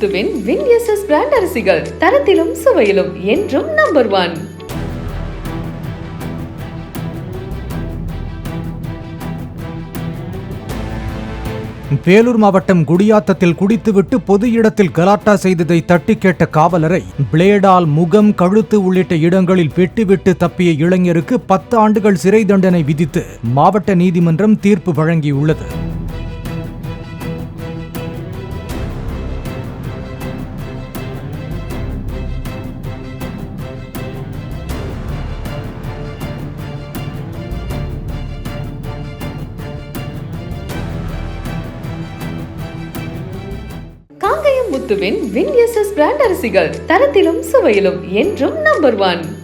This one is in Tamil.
முத்துவின் வின்எஸ்எஸ் பிராண்ட் அரிசிகள் தரத்திலும் சுவையிலும் என்றும் நம்பர் 1. வேலூர் மாவட்டம் குடியாத்தத்தில் குடித்துவிட்டு பொது இடத்தில் கலாட்டா செய்ததை தட்டி கேட்ட காவலரை பிளேடால் முகம், கழுத்து உள்ளிட்ட இடங்களில் வெட்டிவிட்டு தப்பிய இளைஞருக்கு 10 ஆண்டுகள் சிறை தண்டனை விதித்து மாவட்ட நீதிமன்றம் தீர்ப்பு வழங்கியுள்ளது. முத்துவின் வின்எஸ்எஸ் பிராண்ட் அரிசிகள் தரத்திலும் சுவையிலும் என்றும் நம்பர் 1.